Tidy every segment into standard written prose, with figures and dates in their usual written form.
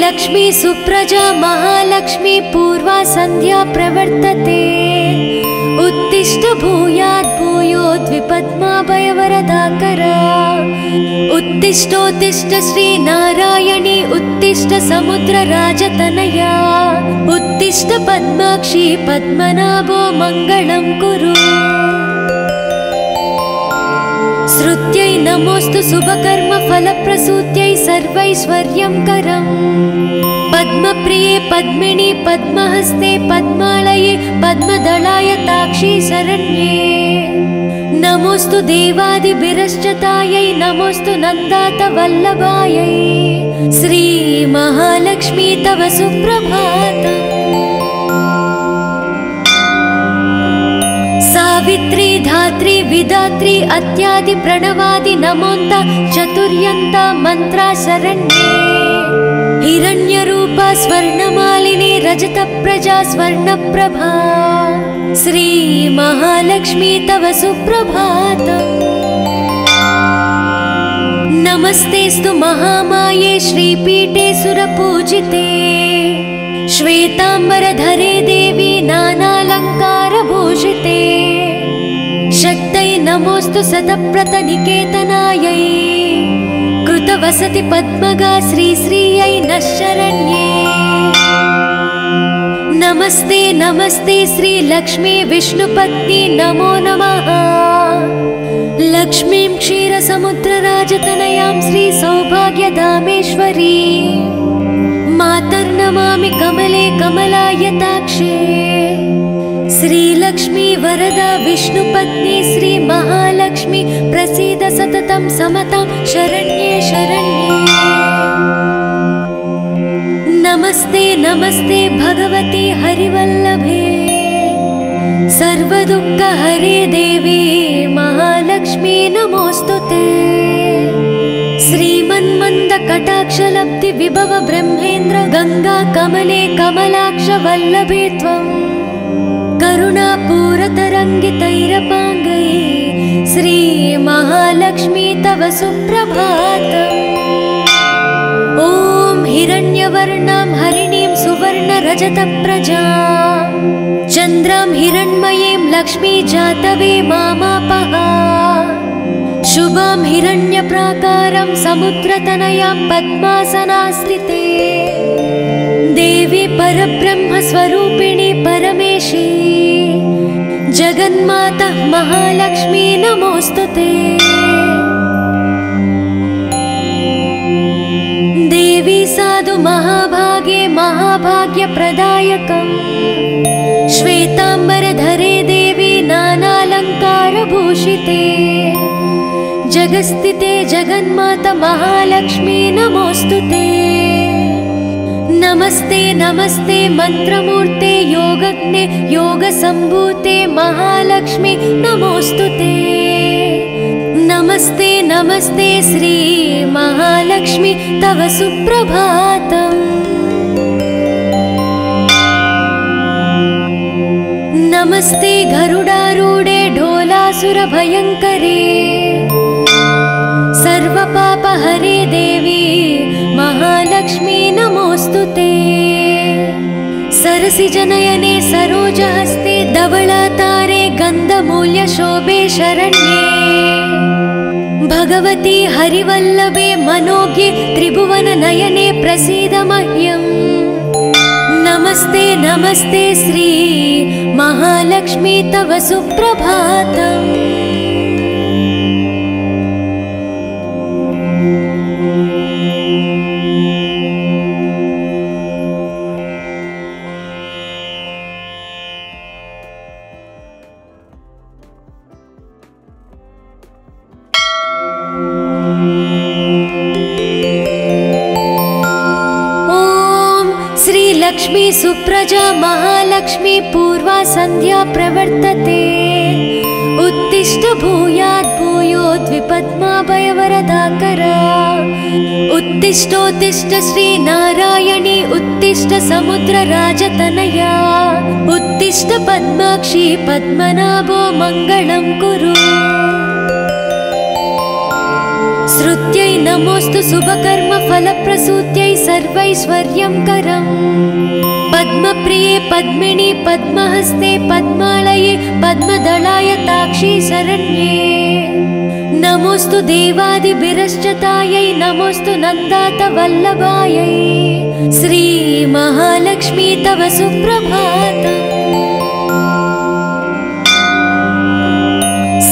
लक्ष्मी सुप्रजा महालक्ष्मी पूर्वा संध्या प्रवर्तते उत्तिष्ठ भूयात् भूयोद्विपद्माभयवरदाकरा उत्तिष्ठोत्तिष्ठ श्री नारायणी उत्तिष्ठ समुद्रराजतनया उत्तिष्ठ पद्माक्षी पद्मनाभो मङ्गलं कुरु। श्रुत्यै नमोस्तु शुभकर्म फलप्रसूत्यै सर्वैश्वर्यं करम् पद्मप्रिये पद्मिनी पद्महस्ते पद्मालये पद्मदलाय ताक्षी शरण्ये नमोस्तु देवादिभिरश्चतायै नमोस्तु नन्दात वल्लभायै श्री महालक्ष्मी तव सुप्रभातम्। सावित्री धात्री विधात्री अत्यादि प्रणवादि नमोन्त चतुर्यन्ता मंत्रा शरण्ये हिरण्यरूपा स्वर्णमालिनी रजतप्रजा स्वर्णप्रभा श्री महालक्ष्मी तव सुप्रभातम्। नमस्तेस्तु महामाये श्रीपीठे सुरपूजिते श्वेतांबरधरे देवी नानालंकारभूषिते शक्तै नमोस्तु शतप्रतनिकेतनायै कृतवसति पद्मगा श्रीश्रियै नः शरण्ये नमस्ते नमस्ते श्री लक्ष्मी विष्णुपत्नी नमो नमः लक्ष्मीं क्षीरसमुद्रराजतनयां श्री सौभाग्यधामेश्वरी मातर्नमामि कमले कमलायताक्षे श्रीलक्ष्मी वरदा विष्णुपत्नी श्री महालक्ष्मी प्रसीद सततं समतां शरण्ये शरण्ये नमस्ते नमस्ते भगवती हरिवल्लभे सर्वदुःखहरे देवी महालक्ष्मी नमोस्तुते श्रीमन्मन्द कटाक्षलब्धि विभव ब्रह्मेन्द्र गंगा कमले कमलाक्ष वल्लभे त्वं करुणापूरतरङ्गितैरपाङ्गै श्री महालक्ष्मी तव सुप्रभातम्। ॐ हिरण्यवर्णां हरिणीं सुवर्णरजतप्रजां चन्द्रां हिरण्मयीं लक्ष्मी जातवे मामापः शुभां हिरण्यप्राकारं समुद्रतनयां पद्मासनास्थिते देवी परब्रह्मस्वरूपिणी परमेशी जगन्माता महालक्ष्मी नमोस्तुते देवी साधु महाभागे महाभाग्यप्रदायकम् श्वेतांबरधरे देवी नानालंकारभूषिते जगस्थिते जगन्माता महालक्ष्मी नमोस्तुते नमस्ते नमस्ते मंत्रमूर्ते योगज्ञे योगसंभूते महालक्ष्मी नमोस्तुते नमस्ते नमस्ते श्री महालक्ष्मी तव सुप्रभातम्। नमस्ते गरुडारूढे ढोलासुरभयङ्करे सर्वपापहरे देवी महालक्ष्मी नमोस्तुते सरसिजनयने सरोजहस्ते धवलातारे गन्धमूल्यशोभे शरण्ये भगवती हरिवल्लभे मनोज्ञे त्रिभुवननयने प्रसीद मह्यम् नमस्ते नमस्ते श्री महालक्ष्मी तव सुप्रभातम्। लक्ष्मी सुप्रजा महालक्ष्मी पूर्वा संध्या प्रवर्तते उत्तिष्ठ भूयात् भूयोद्विपद्माभयवरदाकरा उत्तिष्ठोत्तिष्ठ श्री नारायणी उत्तिष्ठ समुद्रराजतनया उत्तिष्ठ पद्माक्षी पद्मनाभो मङ्गलं कुरु। श्रुत्यै नमोस्तु शुभकर्म फलप्रसूत्यै सर्वैश्वर्यं स्वर्यंकरम् पद्मप्रिये पद्मिनि पद्महस्ते पद्मालये पद्मदलायताक्षी शरण्ये नमोस्तु देवादिभिरश्चतायै नमोस्तु नन्दात वल्लभायै श्री महालक्ष्मी तव सुप्रभातम्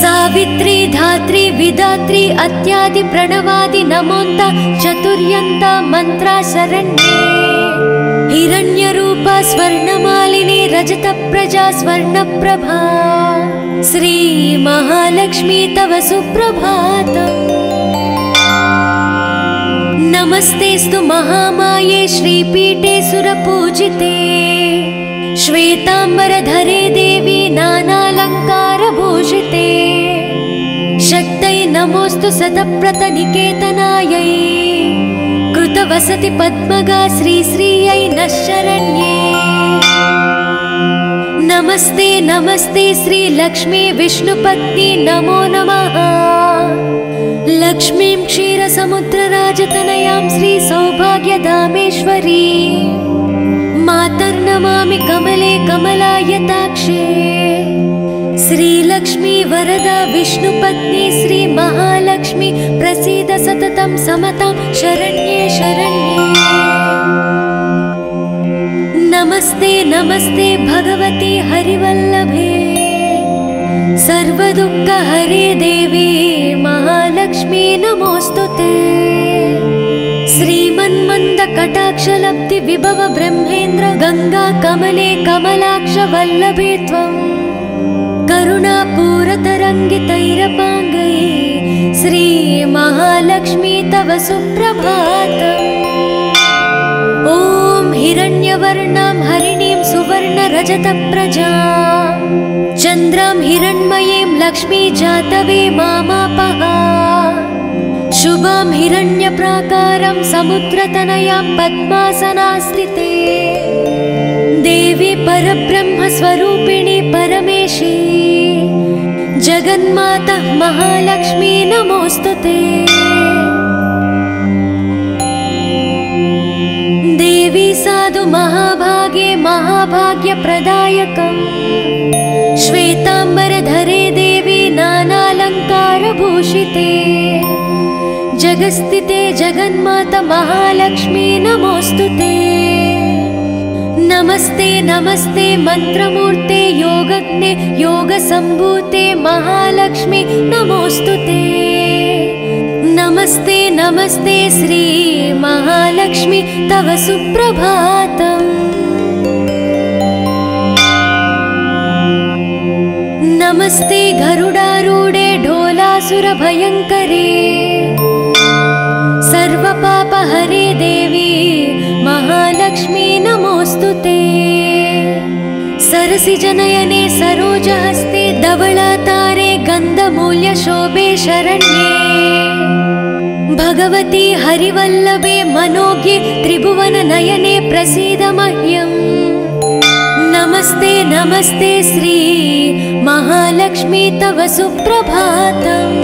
सावित्री धात्री विधात्री अत्यादि प्रणवादि नमोन्त चतुर्यन्त मंत्रा शरण्ये हिरण्यरूपा स्वर्णमालिनी रजत प्रजा स्वर्णप्रभा श्री महालक्ष्मी तव सुप्रभातम् नमस्तेस्तु महामाये श्रीपीठे सुरपूजिते श्वेतांबरधरे देवी नानालंकारभूषिते शक्तै नमोस्तु सतप्रतनिकेतनायै कृतवसति पद्मगा श्रीश्रियै नः शरण्ये नमस्ते नमस्ते श्री लक्ष्मी विष्णुपत्नी नमो नमः लक्ष्मीं क्षीरसमुद्रराजतनयां श्री सौभाग्यधामेश्वरी मातर्नमामि कमले कमलायताक्षे श्रीलक्ष्मी वरदा विष्णुपत्नी श्री महालक्ष्मी प्रसीद सततं समतां शरण्ये शरण्ये नमस्ते नमस्ते भगवती हरिवल्लभे सर्वदुःखहरे देवी महालक्ष्मी नमोस्तुते श्रीमन्मन्दकटाक्षलब्धि विभव ब्रह्मेन्द्र गंगा कमले कमलाक्ष वल्लभे त्वं करुणापूरतरङ्गितैरपाङ्गै श्री महालक्ष्मी तव सुप्रभातम् ॐ हिरण्यवर्णां हरिणीं सुवर्णरजतप्रजां चन्द्रां हिरण्मयीं लक्ष्मी जातवे मामापः शुभां हिरण्यप्राकारं समुद्रतनयां पद्मासनास्थिते देवी परब्रह्मस्वरूपिणी परमेशी जगन्माता महालक्ष्मी नमोस्तुते देवी साधु महाभागे महाभाग्यप्रदायकम् श्वेतांबरधरे देवी नानालंकारभूषिते जगस्थिते जगन्माता महालक्ष्मी नमोस्तुते नमस्ते नमस्ते मंत्रमूर्ते योगज्ञे योगसंभूते महालक्ष्मी नमोस्तुते नमस्ते नमस्ते श्री महालक्ष्मी तव सुप्रभातम् नमस्ते गरुडारूढे ढोलासुरभयङ्करे सर्वपापहरे देवी महालक्ष्मी नमोस्तुते सरसिजनयने सरोजहस्ते धवलातारे गन्धमूल्यशोभे शरण्ये भगवती हरिवल्लभे मनोज्ञे त्रिभुवननयने प्रसीद मह्यम् नमस्ते नमस्ते श्री महालक्ष्मी तव सुप्रभातम्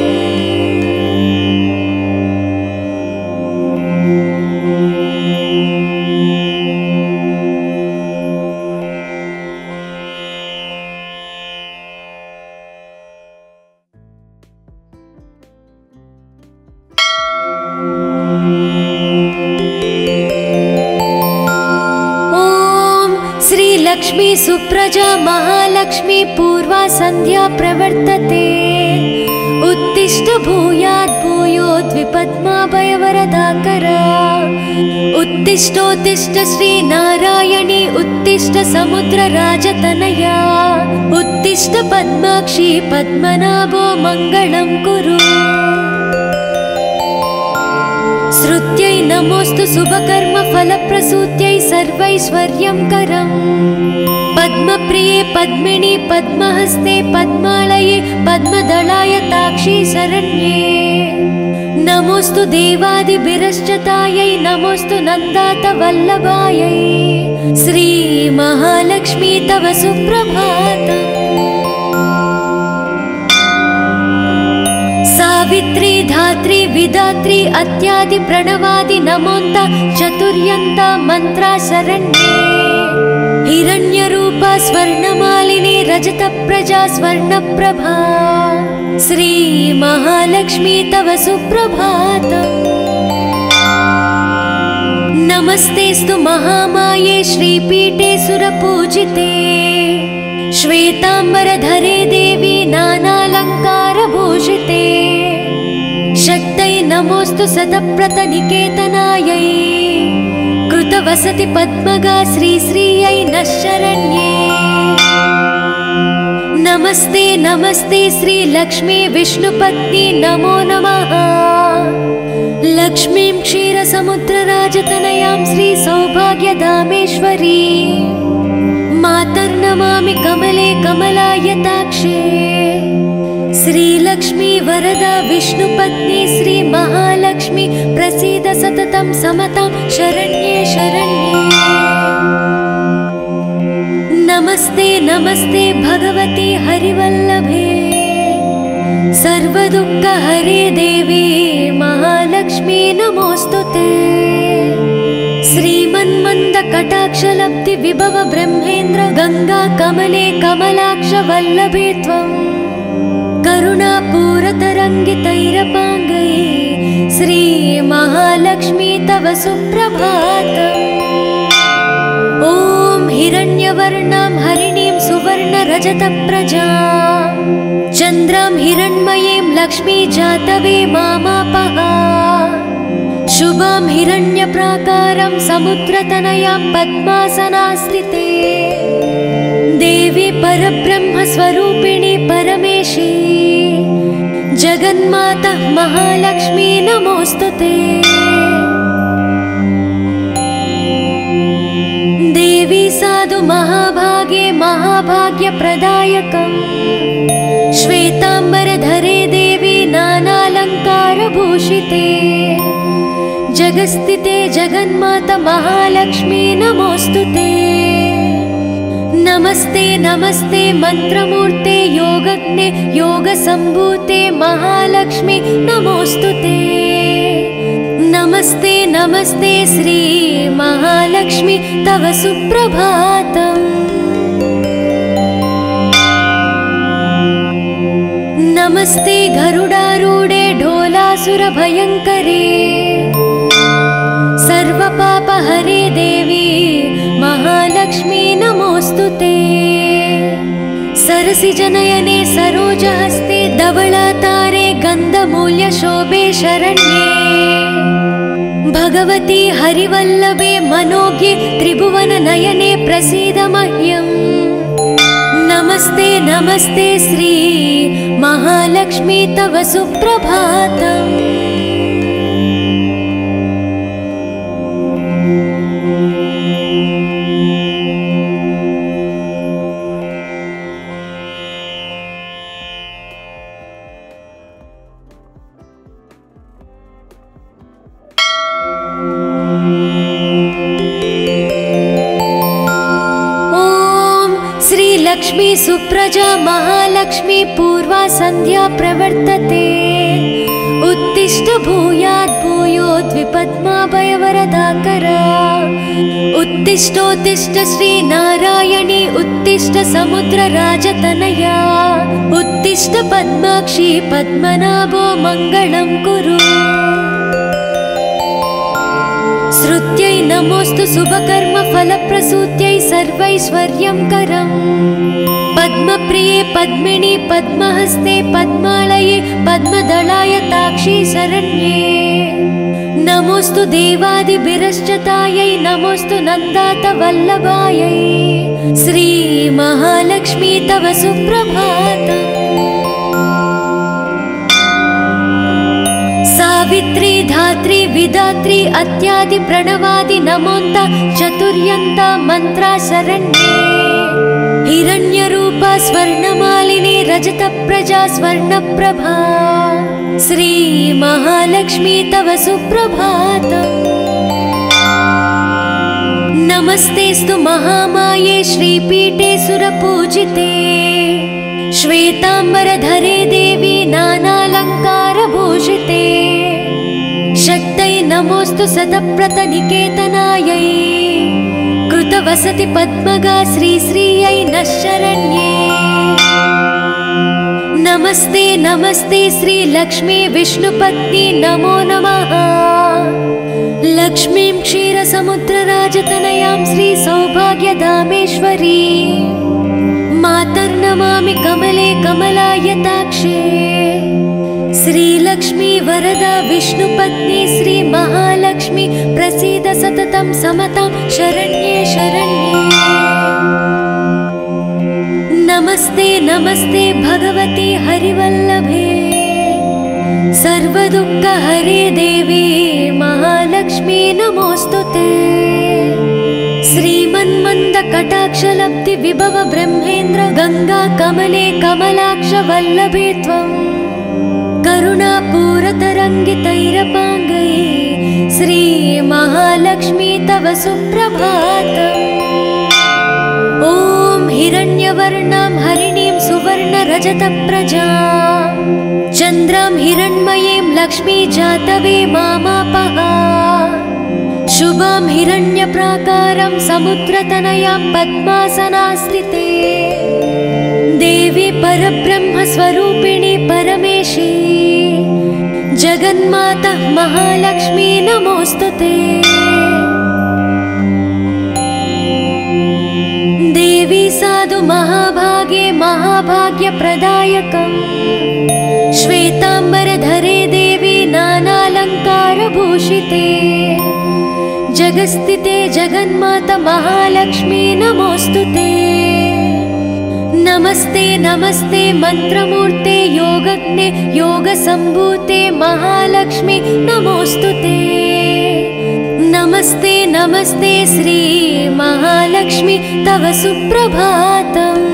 लक्ष्मी सुप्रजा महालक्ष्मी पूर्वा संध्या प्रवर्तते उत्तिष्ठ भूयात् भूयोद्विपद्माभयवरदाकरा उत्तिष्ठोत्तिष्ठ श्री नारायणी उत्तिष्ठ समुद्रराजतनया उत्तिष्ठ पद्माक्षी पद्मनाभो मङ्गलं कुरु श्रुत्यै नमोस्तु शुभकर्म फलप्रसूत्यै सर्वैश्वर्यंकरम् पद्मप्रिये पद्मिनि पद्महस्ते पद्मालये पद्मदलायताक्षी शरण्ये नमोस्तु देवादिभिरश्चतायै नमोस्तु नन्दात वल्लभायै श्री महालक्ष्मी तव सुप्रभातम् सावित्री धात्री विधात्री अत्यादि प्रणवादि नमोन्त चतुर्यन्त मंत्रा शरण्ये हिरण्यरूपा स्वर्णमालिनी रजत प्रजा स्वर्णप्रभा श्री महालक्ष्मी तव सुप्रभातम्। नमस्तेस्तु महामाये श्रीपीठे सुरपूजिते श्वेतांबरधरे देवी नानालंकारभूषिते शक्तये नमोस्तु सतप्रतनिकेतनायै कृतवसति पद्मगा श्रीश्रियै नः शरण्ये। नमस्ते नमस्ते श्री लक्ष्मी विष्णुपत्नी नमो नमः। लक्ष्मीं क्षीरसमुद्रराजतनयां श्री सौभाग्यधामेश्वरी मातर्नमामि कमले कमलायताक्षे श्रीलक्ष्मी वरदा विष्णुपत्नी श्री महालक्ष्मी प्रसीद सततं समतां शरण्ये शरण्ये। नमस्ते नमस्ते भगवती हरिवल्लभे सर्वदुःखहरे देवी महालक्ष्मी नमोस्तुते। श्रीमन्मन्दकटाक्षलब्धि विभव ब्रह्मेन्द्र गंगा कमले कमलाक्ष वल्लभे त्वं करुणापूरतरङ्गितैरपाङ्गै श्री महालक्ष्मी तव सुप्रभातम्। ॐ हिरण्यवर्णां हरिणीं सुवर्णरजतप्रजां चन्द्रां हिरण्मयीं लक्ष्मी जातवे मामापः शुभां हिरण्यप्राकारं समुद्रतनयां पद्मासनास्थिते देवी परब्रह्मस्वरूपिणी परमेशी जगन्माता महालक्ष्मी नमोस्तुते। देवी साधु महाभागे महाभाग्यप्रदायकम् श्वेतांबरधरे देवी नानालंकारभूषिते जगस्थिते जगन्माता महालक्ष्मी नमोस्तुते। नमस्ते नमस्ते मंत्रमूर्ते योगज्ञे योगसंभूते महालक्ष्मी नमोस्तुते। नमस्ते नमस्ते श्री महालक्ष्मी तव सुप्रभातम्। नमस्ते गरुडारूढे ढोलासुरभयङ्करे सर्वपापहरे देवी महालक्ष्मी नमोस्तुते। सरसिजनयने सरोजहस्ते धवलातारे गन्धमूल्यशोभे शरण्ये भगवती हरिवल्लभे मनोज्ञे त्रिभुवननयने प्रसीद मह्यम्। नमस्ते नमस्ते श्री महालक्ष्मी तव सुप्रभातम्। लक्ष्मी सुप्रजा महालक्ष्मी पूर्वा संध्या प्रवर्तते उत्तिष्ठ भूयात् भूयोद्विपद्माभयवरदाकरा उत्तिष्ठोत्तिष्ठ श्री नारायणी उत्तिष्ठ समुद्रराजतनया उत्तिष्ठ पद्माक्षी पद्मनाभो मङ्गलं कुरु। श्रुत्यै नमोस्तु शुभकर्म फलप्रसूत्यै सर्वैश्वर्यंकरम् पद्मप्रिये पद्मिनी पद्महस्ते पद्मालये पद्मदलायताक्षी शरण्ये। नमोस्तु देवादिभिरश्चतायै नमोस्तु नन्दात वल्लभायै श्री महालक्ष्मी तव सुप्रभातम्। सावित्री धात्री विधात्री अत्यादि प्रणवादि नमोन्त चतुर्यन्त मंत्रा शरण्ये हिरण्यरूपा स्वर्णमालिनी रजत प्रजा स्वर्णप्रभा श्री महालक्ष्मी तव सुप्रभातम्। नमस्तेस्तु महामाये श्रीपीठे सुरपूजिते श्वेतांबरधरे देवी नानालंकारभूषिते नमोऽस्तु सतप्रतनिकेतनायै कृतवसति पद्मगा श्रीश्रियै नः शरण्ये। नमस्ते नमस्ते श्रीलक्ष्मी विष्णुपत्नी नमो नमः। लक्ष्मीं क्षीरसमुद्रराजतनयां श्रीसौभाग्यधामेश्वरी मातर्नमामि कमले कमलायताक्षे। श्रीलक्ष्मी वरदा विष्णुपत्नी श्रीमहालक्ष्मी प्रसीद सततं समतां शरण्ये शरण्ये। नमस्ते नमस्ते भगवती हरिवल्लभे सर्वदुःखहरे देवी महालक्ष्मी नमोऽस्तुते। श्रीमन्मन्दकटाक्षलब्धि विभव ब्रह्मेन्द्र गंगा कमले कमलाक्ष वल्लभे त्वं करुणापूरतरङ्गितैरपाङ्गै श्री महालक्ष्मी तव सुप्रभातम्। ॐ हिरण्यवर्णां हरिणीं सुवर्णरजतप्रजां चन्द्रां हिरण्मयीं लक्ष्मी जातवे मामापः। शुभां हिरण्यप्राकारं समुद्रतनयां पद्मासनास्थिते देवी परब्रह्मस्वरूपिणी परमेशी जगन्माता महालक्ष्मी नमोऽस्तुते। देवी साधु महाभागे महाभाग्यप्रदायकम् श्वेतांबरधरे देवी नानालंकारभूषिते जगस्थिते जगन्माता महालक्ष्मी नमोऽस्तुते। नमस्ते नमस्ते मंत्रमूर्ते योगज्ञे योगसंभूते महालक्ष्मी नमोऽस्तुते। नमस्ते नमस्ते श्री महालक्ष्मी तव सुप्रभातम्।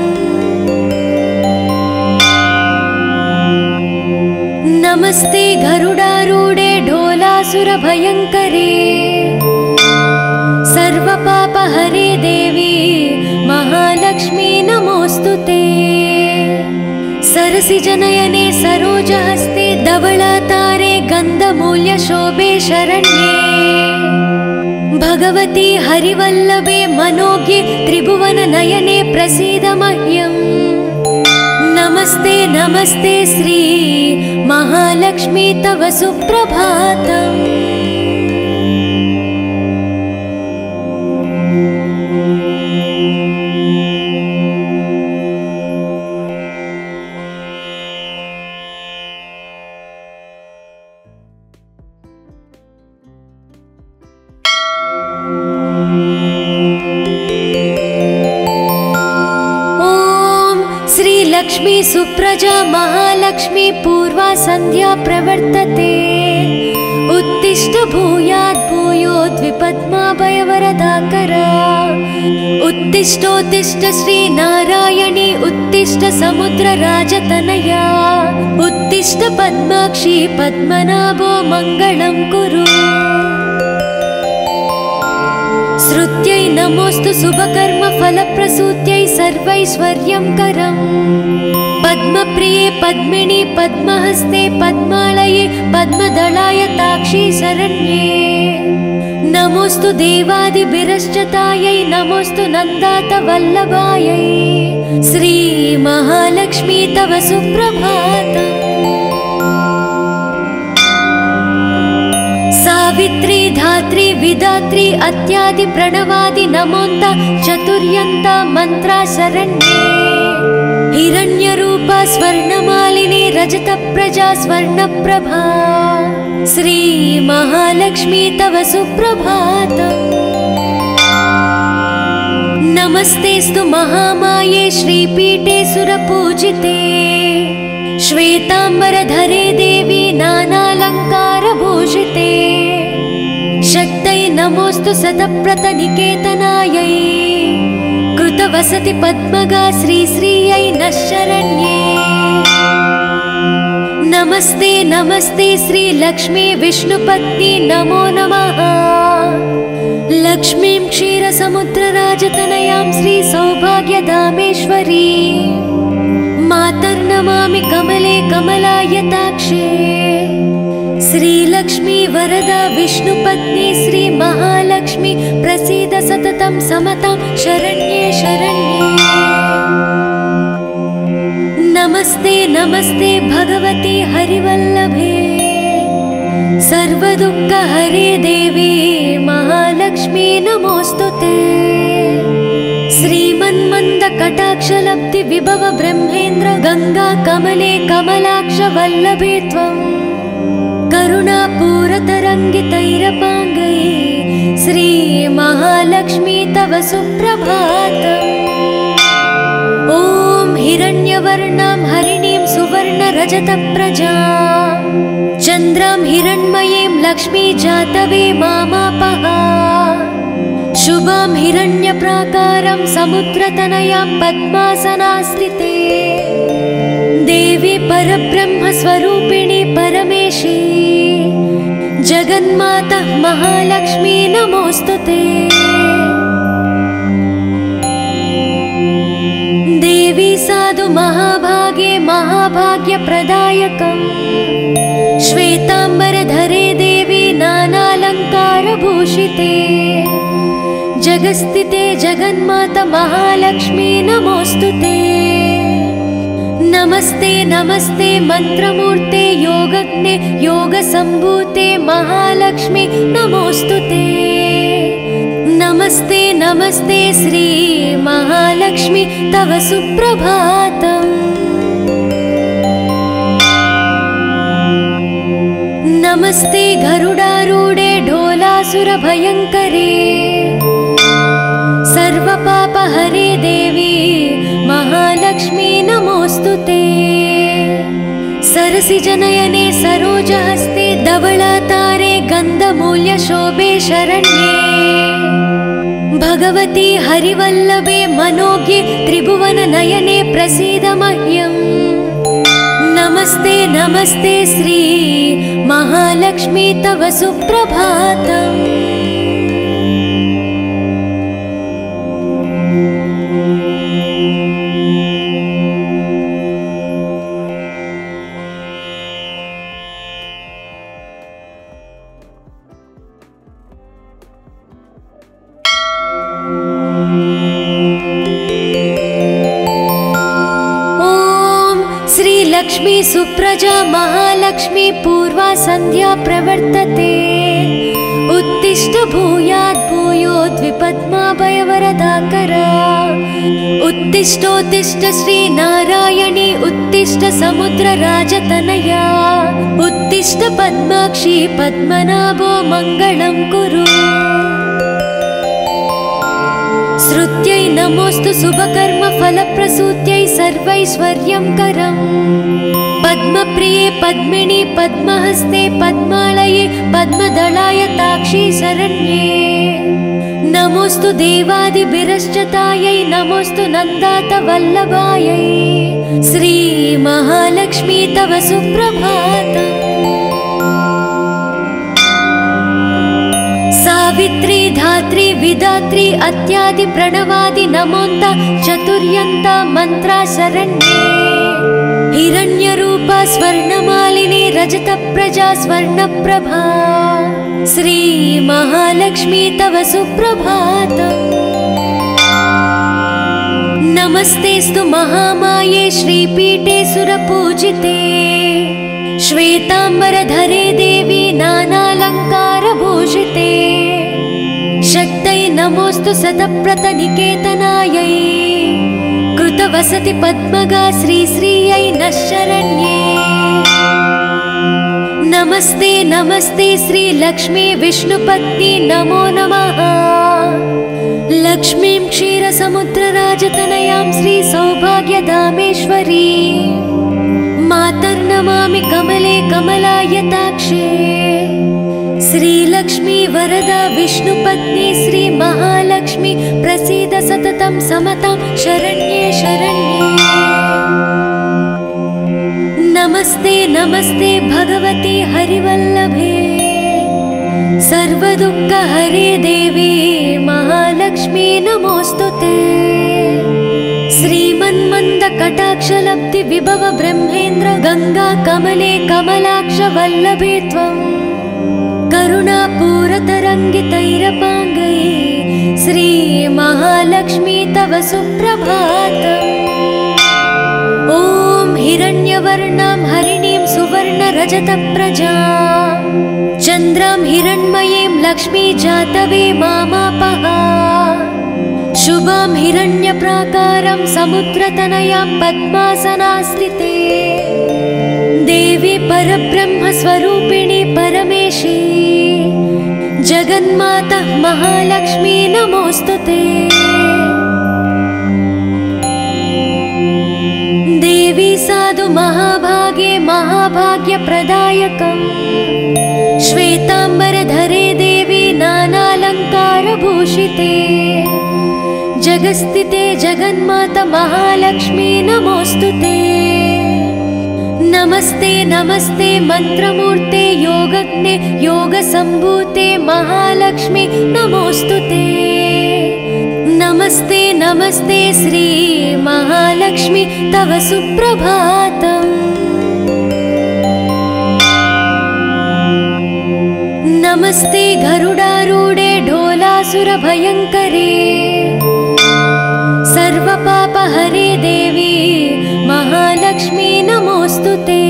नमस्ते गरुडारूढे ढोलासुरभयङ्करे सर्वपापहरे देवी महालक्ष्मी नमोऽस्तुते। सरसिजनयने सरोजहस्ते धवलातारे गन्धमूल्यशोभे शरण्ये। भगवती हरिवल्लभे मनोज्ञे त्रिभुवननयने प्रसीद मह्यम्। नमस्ते नमस्ते श्री महालक्ष्मी तव सुप्रभातम्। लक्ष्मी सुप्रजा महालक्ष्मी पूर्वा संध्या प्रवर्तते उत्तिष्ठ भूयात् भूयोद्विपद्माभयवरदाकरा। उत्तिष्ठोत्तिष्ठ श्री नारायणी उत्तिष्ठ समुद्रराजतनया उत्तिष्ठ पद्माक्षी पद्मनाभो मङ्गलं कुरु। श्रुत्यै नमोऽस्तु शुभकर्म फलप्रसूत्यै सर्वैश्वर्यंकरम्। पद्मप्रिये पद्मिनी पद्महस्ते पद्मालये पद्मदलायताक्षी शरण्ये। नमोऽस्तु देवादिभिरश्चतायै नमोऽस्तु नन्दात वल्लभायै श्री महालक्ष्मी तव सुप्रभातम्। सावित्री धात्री विधात्री अत्यादि प्रणवादि नमोन्त चतुर्यन्ता मंत्रा शरण्ये। हिरण्यरूपा स्वर्णमालिनी रजतप्रजा स्वर्णप्रभा श्री महालक्ष्मी तव सुप्रभातम्। नमस्तेस्तु महामाये श्रीपीठे सुरपूजिते श्वेतांबरधरे देवी नानालंकारभूषिते। शक्तये नमोऽस्तु सतप्रतनिकेतनायै कृतवसति पद्मगा श्रीश्रियै नः शरण्ये। नमस्ते नमस्ते श्रीलक्ष्मी विष्णुपत्नी नमो नमः। लक्ष्मीं क्षीरसमुद्रराजतनयां श्रीसौभाग्यधामेश्वरी मातर्नमामि कमले कमलायताक्षे। श्रीलक्ष्मी वर वरदा विष्णुपत्नी श्री महालक्ष्मी प्रसीद सततं समतां शरण्ये शरण्ये। नमस्ते नमस्ते भगवती हरिवल्लभे सर्वदुःखहरे देवी महालक्ष्मी नमोस्तुते। श्रीमन्मन्दकटाक्षलब्धि विभव ब्रह्मेन्द्र गंगा कमले कमलाक्ष वल्लभे त्वं करुणापूरतरङ्गितैरपाङ्गै श्री महालक्ष्मी तव सुप्रभातम्। ॐ हिरण्यवर्णां हरिणीं सुवर्णरजतप्रजां चन्द्रां हिरण्मयीं लक्ष्मी जातवे मामापः। शुभां हिरण्यप्राकारं समुद्रतनयां पद्मासनास्थिते देवी परब्रह्मस्वरूपिणी परमेशी जगन्माता महालक्ष्मी नमोस्तुते। देवी साधु महाभागे महाभाग्यप्रदायकम् श्वेतांबरधरे देवी नानालंकारभूषिते जगस्थिते जगन्माता महालक्ष्मी नमोस्तुते। नमस्ते नमस्ते मंत्रमूर्ते योगज्ञे योगसंभूते महालक्ष्मी नमोस्तुते। नमस्ते नमस्ते श्री महालक्ष्मी तव सुप्रभातम्। नमस्ते गरुडारूढे ढोलासुरभयङ्करे सर्वपापहरे देवी महालक्ष्मी नमोस्तुते। सरसिजनयने सरोजहस्ते धवलातारे गन्धमूल्यशोभे शरण्ये भगवती हरिवल्लभे मनोज्ञे त्रिभुवननयने प्रसीद मह्यम्। नमस्ते नमस्ते श्री महालक्ष्मी तव सुप्रभातम्। लक्ष्मी सुप्रजा महालक्ष्मी पूर्वा संध्या प्रवर्तते उत्तिष्ठ भूयात् भूयोद्विपद्माभयवरदाकरा उत्तिष्ठोत्तिष्ठ श्री नारायणी उत्तिष्ठ समुद्रराजतनया उत्तिष्ठ पद्माक्षी पद्मनाभो मङ्गलं कुरु। श्रुत्यै नमोस्तु शुभकर्म फलप्रसूत्यै सर्वैश्वर्यं करम् पद्मप्रिये पद्मिनी पद्महस्ते पद्मालये पद्मदलाय ताक्षी शरण्ये। नमोस्तु देवादिभिरश्चतायै नमोस्तु नन्दात वल्लभायै श्री महालक्ष्मी तव सुप्रभातम्। सावित्री धात्री विधात्री अत्यादि प्रणवादि नमोन्ता चतुर्यन्ता मंत्रा शरण्ये। हिरण्यरूपा स्वर्णमालिनी रजतप्रजा स्वर्णप्रभा श्री महालक्ष्मी तव सुप्रभातम्। नमस्तेस्तु महामाये श्रीपीठे सुरपूजिते श्वेतांबरधरे देवी नानालंकारभूषिते शक्तै नमोस्तु सतप्रतनिकेतनायै कृतवसति पद्मगा श्रीश्रियै नः शरण्ये। नमस्ते नमस्ते श्री लक्ष्मी विष्णुपत्नी नमो नमः। लक्ष्मीं क्षीरसमुद्रराजतनयां श्री सौभाग्यधामेश्वरी मातर्नमामि कमले कमलायताक्षे। श्रीलक्ष्मी वरदा विष्णुपत्नी श्री महालक्ष्मी प्रसीद सततं समतां शरण्ये शरण्ये। नमस्ते नमस्ते भगवती हरिवल्लभे सर्वदुःखहरे देवी महालक्ष्मी नमोस्तुते। श्रीमन्मन्दकटाक्षलब्धि विभव ब्रह्मेन्द्र गंगा कमले कमलाक्ष वल्लभे त्वं करुणापूरतरङ्गितैरपाङ्गैः श्रीमहालक्ष्मी तव सुप्रभातम्। ॐ हिरण्यवर्णां हरिणीं सुवर्णरजतप्रजां चन्द्रां हिरण्मयीं लक्ष्मी जातवे मामापः। शुभां हिरण्यप्राकारं समुद्रतनयां पद्मासनास्थिते देवी परब्रह्मस्वरूपिणी परमेशी जगन्माता महालक्ष्मी नमोस्तुते। देवी साधु महाभागे महाभाग्यप्रदायकम् श्वेताम्बरधरे देवी नानालङ्कारभूषिते जगस्थिते जगन्माता महालक्ष्मी नमोस्तुते। नमस्ते नमस्ते मंत्रमूर्ते योगज्ञे योगसम्भूते महालक्ष्मी नमोस्तुते। नमस्ते नमस्ते श्री महालक्ष्मी तव सुप्रभातम्। नमस्ते गरुडारूढे ढोलासुरभयङ्करे सर्वपापहरे देवी महालक्ष्मी नमोस्तुते।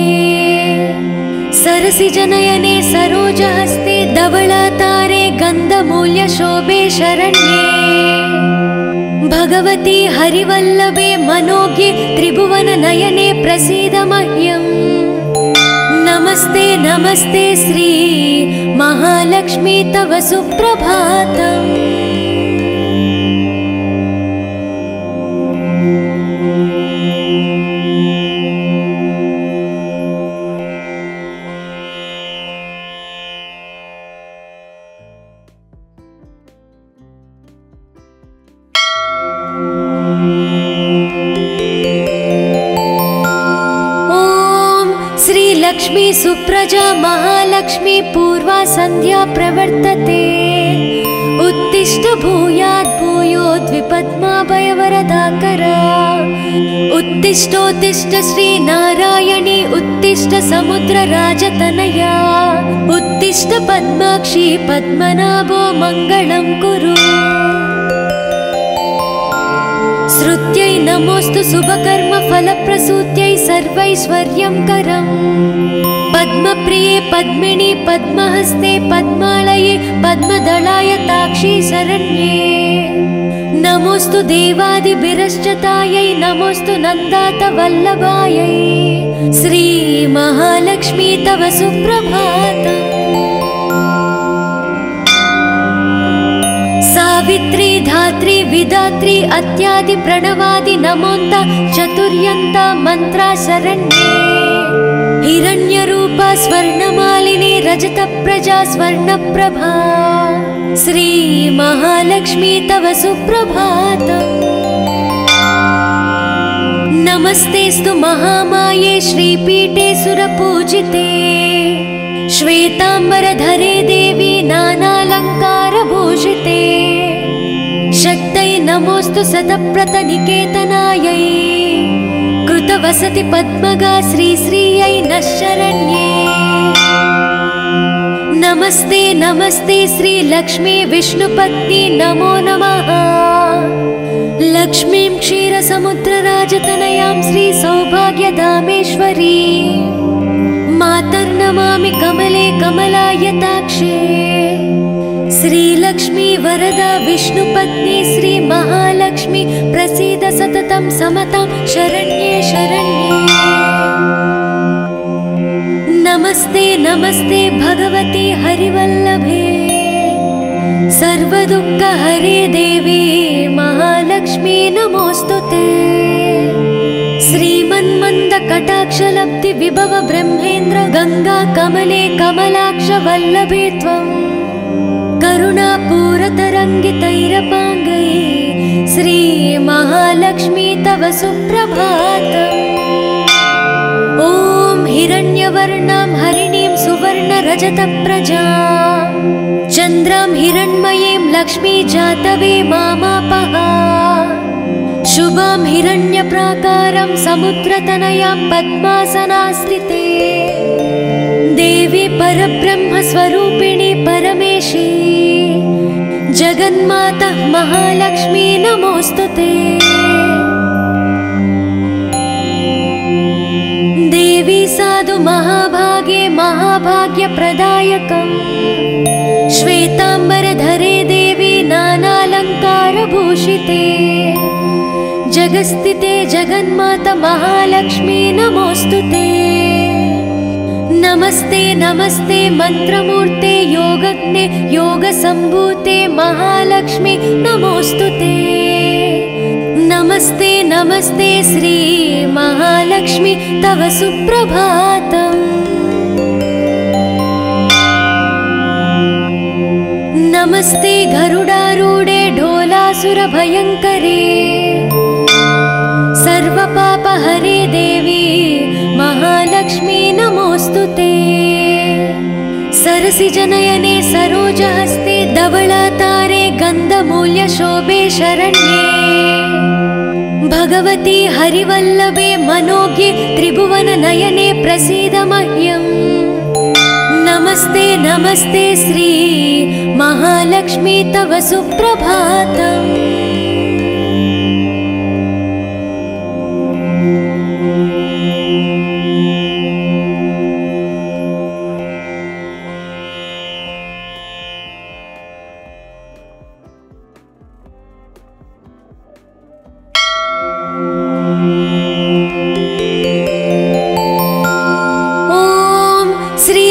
सरसिजनयने सरोजहस्ते धवलातारे गन्धमूल्यशोभे शरण्ये भगवती हरिवल्लभे मनोज्ञे त्रिभुवननयने प्रसीद मह्यम्। नमस्ते नमस्ते श्री महालक्ष्मी तव सुप्रभातम्। लक्ष्मी सुप्रजा महालक्ष्मी पूर्वा संध्या प्रवर्तते उत्तिष्ठ भूयात् भूयोद्विपद्माभयवरदाकरा उत्तिष्ठोत्तिष्ठ श्री नारायणी उत्तिष्ठ समुद्रराजतनया उत्तिष्ठ पद्माक्षी पद्मनाभो मङ्गलं कुरु। श्रुत्यै नमोस्तु शुभकर्म फलप्रसूत्यै सर्वैश्वर्यं करम् पद्मप्रिये पद्मिनी पद्महस्ते पद्मालये पद्मदलाय ताक्षी शरण्ये नमोस्तु देवादिभिरश्चतायै नमोस्तु नन्दात वल्लभायै श्री महालक्ष्मी तव सुप्रभातम्। सावित्री धात्री विधात्री अत्यादि प्रणवादि नमोन्त चतुर्यन्ता मंत्रा शरण्ये हिरण्यरूपा स्वर्णमालिनी रजतप्रजा स्वर्णप्रभा श्री महालक्ष्मी तव सुप्रभातम्। नमस्तेस्तु महामाये श्रीपीठे सुरपूजिते श्वेताम्बरधरे देवी नानालङ्कारभूषिते शक्तै नमोस्तु शतप्रतनिकेतनायै कृतवसति पद्मगा श्रीश्रियै नः शरण्ये। नमस्ते नमस्ते श्री लक्ष्मी विष्णुपत्नी नमो नमः। लक्ष्मीं क्षीरसमुद्रराजतनयां श्री सौभाग्यधामेश्वरी मातर्नमामि कमले कमलायताक्षे श्रीलक्ष्मी वरदा विष्णुपत्नी श्री महालक्ष्मी प्रसीद सततं समतां शरण्ये शरण्ये। नमस्ते नमस्ते भगवती हरिवल्लभे सर्वदुःखहरे देवी महालक्ष्मी नमोस्तुते। श्रीमन्मन्दकटाक्षलब्धि विभव ब्रह्मेन्द्र गंगा कमले कमलाक्ष वल्लभे त्वम् करुणापूरतरङ्गितैरपाङ्गैः श्री महालक्ष्मी तव सुप्रभातम्। ॐ हिरण्यवर्णां हरिणीं सुवर्णरजतप्रजां चन्द्रां हिरण्मयीं लक्ष्मी जातवे मामापः। शुभां हिरण्यप्राकारं समुद्रतनयां पद्मासनास्थिते देवी परब्रह्मस्वरूपिणी परमेशी जगन्माता महालक्ष्मी नमोस्तुते। देवी साधु महाभागे महाभाग्यप्रदायकम् श्वेतांबरधरे देवी नानालंकारभूषिते जगस्थिते जगन्माता महालक्ष्मी नमोस्तुते। नमस्ते नमस्ते मंत्रमूर्ते योगज्ञे योगसंभूते महालक्ष्मी नमोस्तुते। नमस्ते नमस्ते श्री महालक्ष्मी तव सुप्रभातम्। नमस्ते गरुडारूढे ढोलासुरभयङ्करे सर्वपापहरे देवी महालक्ष्मी नमोस्तुते। सरसिजनयने सरोजहस्ते धवलातारे गन्धमूल्यशोभे शरण्ये भगवती हरिवल्लभे मनोज्ञे त्रिभुवननयने प्रसीद मह्यम्। नमस्ते नमस्ते श्री महालक्ष्मी तव सुप्रभातम्।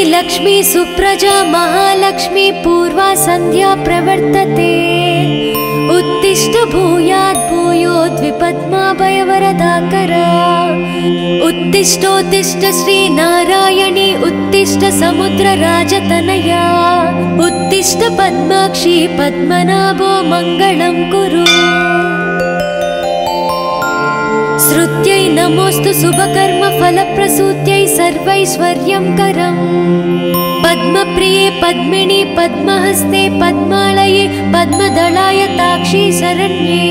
लक्ष्मी सुप्रजा महालक्ष्मी पूर्वा संध्या प्रवर्तते। उत्तिष्ठ भूयात् भूयोद्विपद्माभयवरदाकरा। उत्तिष्ठोत्तिष्ठ श्री नारायणी उत्तिष्ठ समुद्रराजतनया। उत्तिष्ठ पद्माक्षी पद्मनाभो मङ्गलं कुरु। श्रुत्यै नमोस्तु शुभकर्म फलप्रसूत्यै सर्वैश्वर्यं करम्। पद्मप्रिये पद्मिनी पद्महस्ते पद्मालये पद्मदलाय ताक्षी शरण्ये।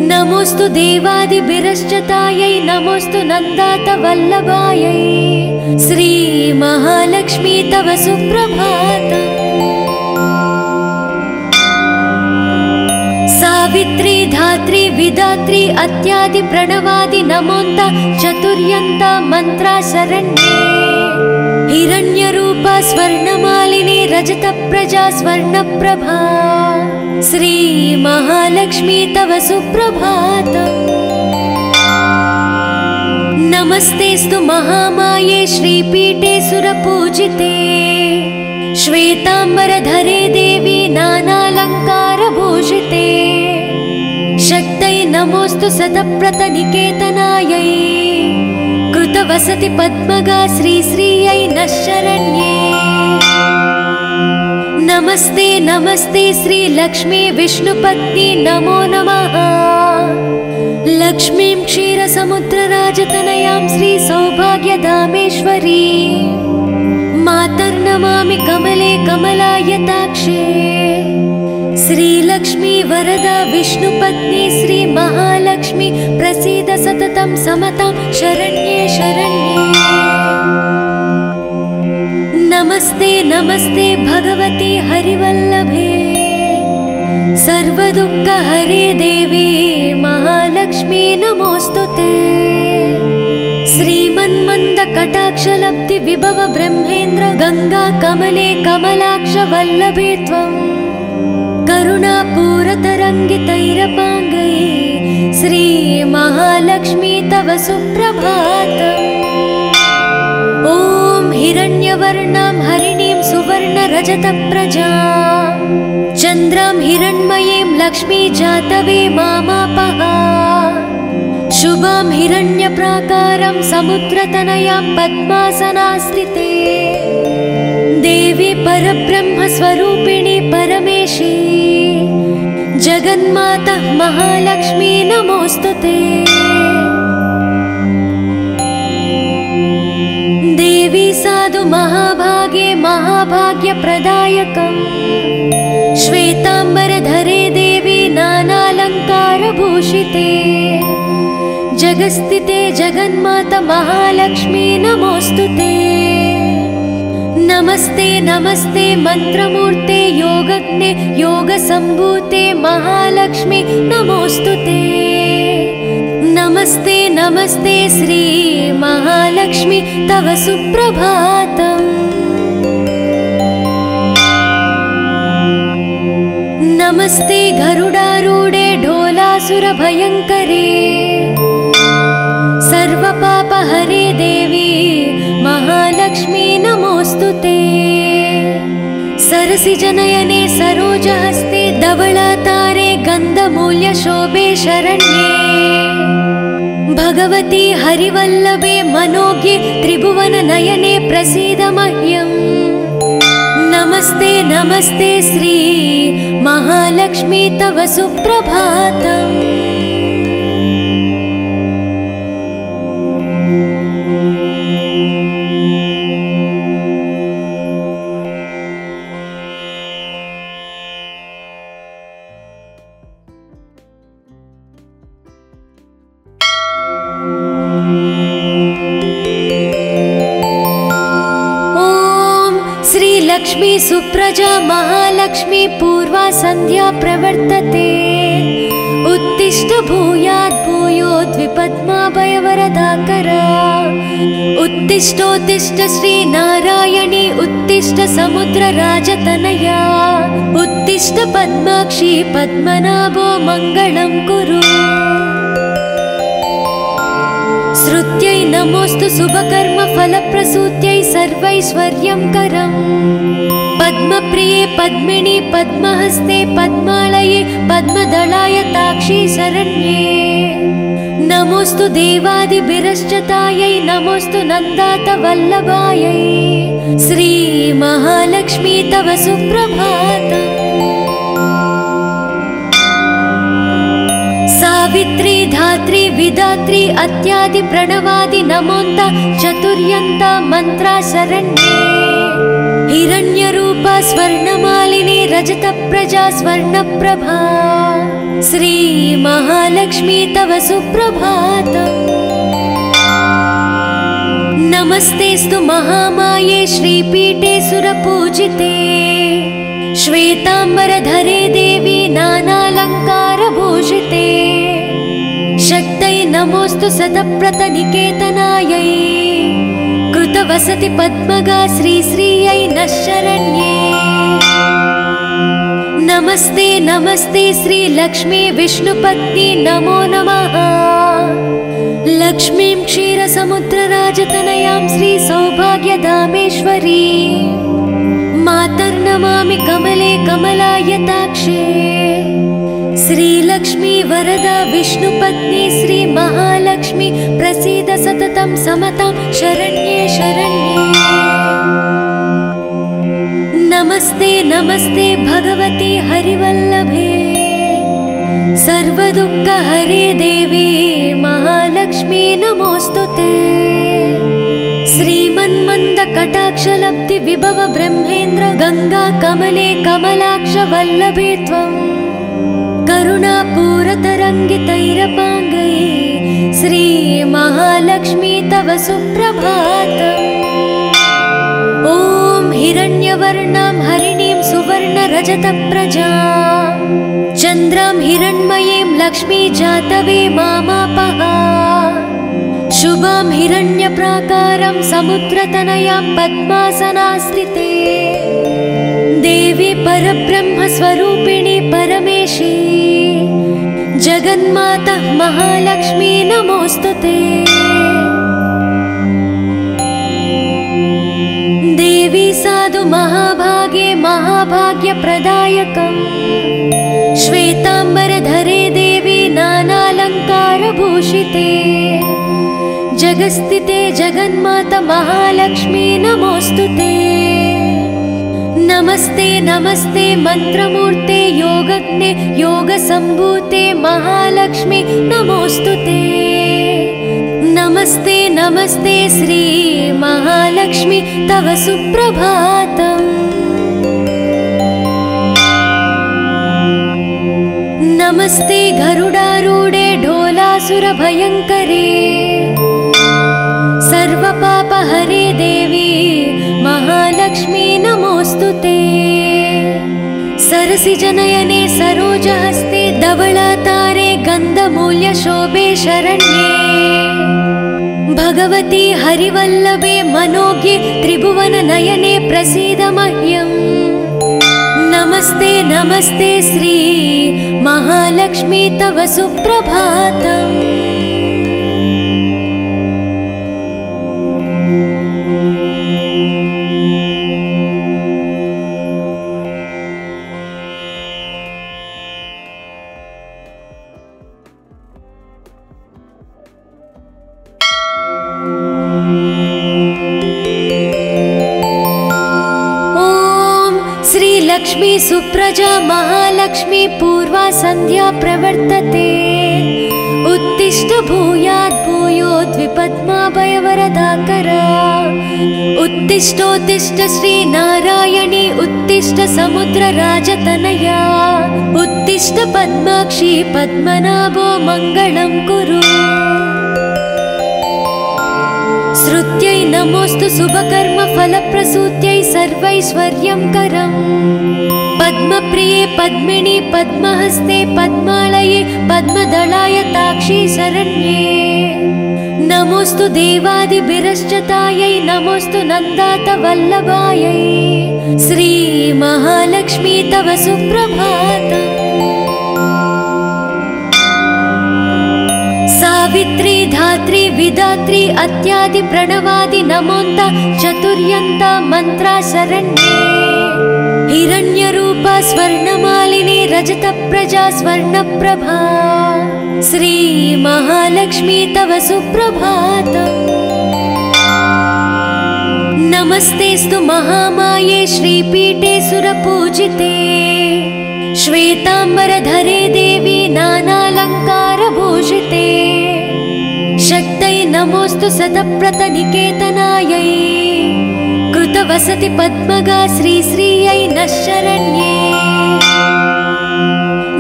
नमोस्तु देवादिभिरश्चतायै नमोस्तु नन्दात वल्लभायै। श्री महालक्ष्मी तव सुप्रभातम्। सावित्री धात्री विधात्री अत्यादि प्रणवादि नमोन्त चतुर्यन्ता मंत्रा शरण्ये। हिरण्यरूपा स्वर्णमालिनी रजतप्रजा स्वर्णप्रभा। श्री महालक्ष्मी तव सुप्रभातम्। नमस्तेस्तु महामाये श्रीपीठे सुरपूजिते। श्वेतांबरधरे देवी नानालंकारभूषिते। शक्तै नमोस्तु शतप्रतनिकेतनायै। कृतवसति पद्मगा श्रीश्रियै नः शरण्ये। नमस्ते नमस्ते श्री लक्ष्मी विष्णुपत्नी नमो नमः। लक्ष्मीं क्षीरसमुद्रराजतनयां श्री सौभाग्यधामेश्वरी मातर्नमामि कमले कमलायताक्षे। श्रीलक्ष्मी वरदा विष्णुपत्नी श्री महालक्ष्मी प्रसीद सततं समतां शरण्ये शरण्ये। नमस्ते नमस्ते भगवती हरिवल्लभे सर्वदुःखहरे देवी महालक्ष्मी नमोस्तुते। श्रीमन्मन्दकटाक्षलब्धि विभव ब्रह्मेन्द्र गंगा कमले कमलाक्ष वल्लभे त्वम्। करुणापूरतरङ्गितैरपाङ्गै श्री महालक्ष्मी तव सुप्रभातम्। ॐ हिरण्यवर्णां हरिणीं सुवर्णरजतप्रजां चन्द्रां हिरण्मयीं लक्ष्मी जातवे मामापः। शुभां हिरण्यप्राकारं समुद्रतनयां पद्मासनास्थिते। देवी परब्रह्मस्वरूपिणी परमेशी जगन्माता महालक्ष्मी नमोस्तुते। देवी साधु महाभागे महाभाग्यप्रदायकम् श्वेतांबरधरे देवी नानालंकारभूषिते। जगस्थिते जगन्माता महालक्ष्मी नमोस्तुते। नमस्ते नमस्ते मंत्रमूर्ते योगज्ञे योगसंभूते महालक्ष्मी नमोस्तुते। नमस्ते नमस्ते श्री महालक्ष्मी तव सुप्रभातम्। नमस्ते गरुडारूढे ढोलासुरभयङ्करे सर्वपापहरे देवी महालक्ष्मी नमोस्तुते। सरसिजनयने सरोजहस्ते धवलातारे गन्धमूल्यशोभे शरण्ये भगवती हरिवल्लभे मनोज्ञे त्रिभुवननयने प्रसीद मह्यम्। नमस्ते नमस्ते श्री महालक्ष्मी तव सुप्रभातम्। लक्ष्मी सुप्रजा महालक्ष्मी पूर्वा संध्या प्रवर्तते। उत्तिष्ठ भूयात् भूयोद्विपद्माभयवरदाकरा। उत्तिष्ठोत्तिष्ठ श्री नारायणी उत्तिष्ठ समुद्रराजतनया। उत्तिष्ठ पद्माक्षी पद्मनाभो मङ्गलं कुरु। श्रुत्यै नमोस्तु शुभकर्म फलप्रसूत्यै सर्वैश्वर्यं करम्। पद्मप्रिये पद्मिनी पद्महस्ते पद्मालये पद्मदलाय ताक्षी शरण्ये। नमोस्तु देवादिभिरश्चतायै नमोस्तु नन्दात वल्लभायै। श्री महालक्ष्मी तव सुप्रभातम्। सावित्री धात्री विधात्री अत्यादि प्रणवादि नमोन्त चतुर्यन्ता मंत्रा शरण्ये। हिरण्यरूपा स्वर्णमालिनी रजतप्रजा स्वर्णप्रभा। श्री महालक्ष्मी तव सुप्रभातम्। नमस्तेस्तु महामाये श्रीपीठे सुरपूजिते। श्वेतांबरधरे देवी नानालंकारभूषिते। शक्तै नमोस्तु शतप्रतनिकेतनायै। कृतवसति पद्मगा श्रीश्रियै नः शरण्ये। नमस्ते नमस्ते श्री लक्ष्मी विष्णुपत्नी नमो नमः। लक्ष्मीं क्षीरसमुद्रराजतनयां श्री सौभाग्यधामेश्वरी मातर्नमामि कमले कमलायताक्षे। श्रीलक्ष्मी वरदा विष्णुपत्नी श्री महालक्ष्मी प्रसीद सततं समतां शरण्ये शरण्ये। नमस्ते नमस्ते भगवती हरिवल्लभे सर्वदुःखहरे देवी महालक्ष्मी नमोस्तुते। श्रीमन्मन्द कटाक्षलब्धि विभव ब्रह्मेन्द्र गंगा कमले कमलाक्ष वल्लभे त्वम्। करुणापूरतरङ्गितैरपाङ्गै श्री महालक्ष्मी तव सुप्रभातम्। ॐ हिरण्यवर्णां हरिणीं सुवर्णरजतप्रजां चन्द्रां हिरण्मयीं लक्ष्मी जातवे मामापः। शुभां हिरण्यप्राकारं समुद्रतनयां पद्मासनास्थिते। देवी परब्रह्मस्वरूपिणी परमेशी जगन्माता महालक्ष्मी नमोस्तुते। देवी साधु महाभागे महाभाग्यप्रदायकम्। श्वेतांबरधरे देवी नानालंकारभूषिते। जगस्थिते जगन्माता महालक्ष्मी नमोस्तुते। नमस्ते नमस्ते मंत्रमूर्ते योगज्ञे योगसंभूते महालक्ष्मी नमोस्तुते। नमस्ते नमस्ते श्री महालक्ष्मी तव सुप्रभातम्। नमस्ते गरुडारूढे ढोलासुरभयङ्करे सर्वपापहरे देवी महालक्ष्मी सरसिजनयने सरोजहस्ते धवलातारे गन्धमूल्यशोभे शरण्ये भगवती हरिवल्लभे मनोज्ञे त्रिभुवननयने प्रसीद मह्यम्। नमस्ते नमस्ते श्री महालक्ष्मी तव सुप्रभातम्। लक्ष्मी सुप्रजा महालक्ष्मी पूर्वा संध्या प्रवर्तते। उत्तिष्ठ भूयात् भूयोद्विपद्माभयवरदाकरा। उत्तिष्ठोत्तिष्ठ श्री नारायणी उत्तिष्ठ समुद्रराजतनया। उत्तिष्ठ पद्माक्षी पद्मनाभो मङ्गलं कुरु। श्रुत्यै नमोस्तु शुभकर्म फलप्रसूत्यै सर्वैश्वर्यं करम्। पद्मप्रिये पद्मिनी पद्महस्ते पद्मालये पद्मदलाय ताक्षी शरण्ये। नमोस्तु देवादिभिरश्चतायै नमोस्तु नन्दात वल्लभायै। श्री महालक्ष्मी तव सुप्रभातम्। सावित्री धात्री विधात्री अत्यादि प्रणवादि नमोन्त चतुर्यन्त मंत्रा शरण्ये। हिरण्यरूपा स्वर्णमालिनी रजत प्रजा स्वर्णप्रभा। श्री महालक्ष्मी तव सुप्रभातम्। नमस्तेस्तु महामाये श्रीपीठे सुरपूजिते। श्वेतांबरधरे देवी नानालंकारभूषिते। शक्तै नमोस्तु शतप्रतनिकेतनायै। कृतवसति पद्मगा श्रीश्रियै नः शरण्ये।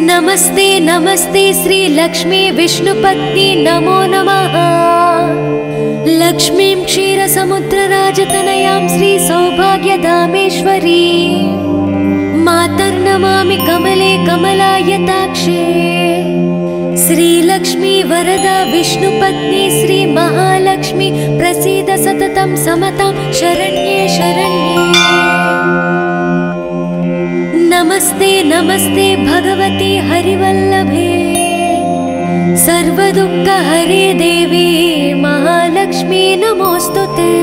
नमस्ते नमस्ते श्री लक्ष्मी विष्णुपत्नी नमो नमः। लक्ष्मीं क्षीरसमुद्रराजतनयां श्री सौभाग्यधामेश्वरी मातर्नमामि कमले कमलायताक्षे। श्रीलक्ष्मी वरदा विष्णुपत्नी श्री महालक्ष्मी प्रसीद सततं समतां शरण्ये शरण्ये। नमस्ते नमस्ते भगवती हरिवल्लभे। सर्वदुःखहरे देवी महालक्ष्मी नमोस्तुते।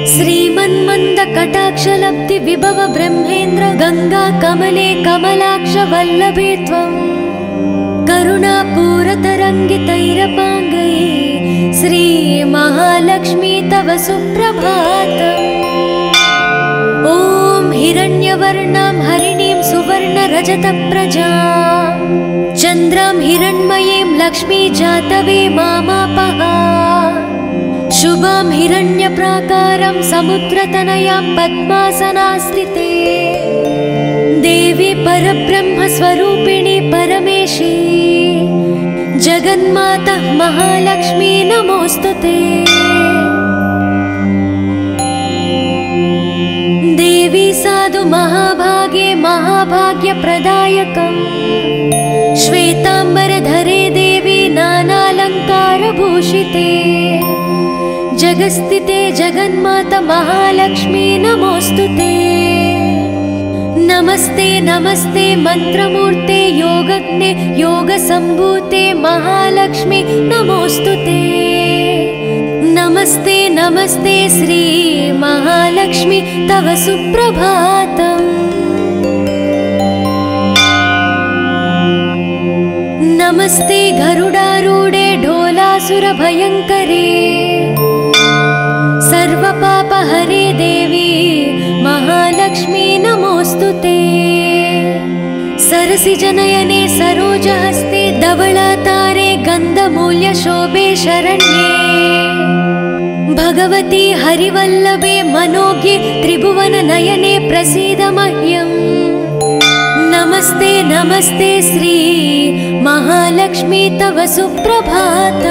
श्रीमन्मन्द कटाक्षलब्धि विभव ब्रह्मेन्द्र गंगा कमले कमलाक्ष वल्लभे त्वम्। करुणापूरतरङ्गितैरपाङ्गै श्री महालक्ष्मी तव सुप्रभातम्। ॐ हिरण्यवर्णां हरिणीं सुवर्णरजतप्रजां चन्द्रां हिरण्मयीं लक्ष्मी जातवे मामापः। शुभां हिरण्यप्राकारं समुद्रतनयां पद्मासनास्थिते। देवी परब्रह्मस्वरूपिणी परमेशी जगन्माता महालक्ष्मी नमोस्तुते। देवी साधु महाभागे महाभाग्यप्रदायकम्। श्वेतांबरधरे देवी नानालंकारभूषिते। जगस्थिते जगन्माता महालक्ष्मी नमोस्तुते। नमस्ते नमस्ते मंत्रमूर्ते योगज्ञे योगसंभूते महालक्ष्मी नमोस्तुते। नमस्ते नमस्ते श्री महालक्ष्मी तव सुप्रभातम्। नमस्ते गरुडारूढे ढोलासुरभयङ्करे। सर्वपापहरे देवी महालक्ष्मी नमोस्तुते। सरसिजनयने सरोजहस्ते धवलातारे गन्धमूल्यशोभे शरण्ये। भगवती हरिवल्लभे मनोज्ञे त्रिभुवननयने प्रसीद मह्यम्। नमस्ते नमस्ते श्री महालक्ष्मी तव सुप्रभातम्।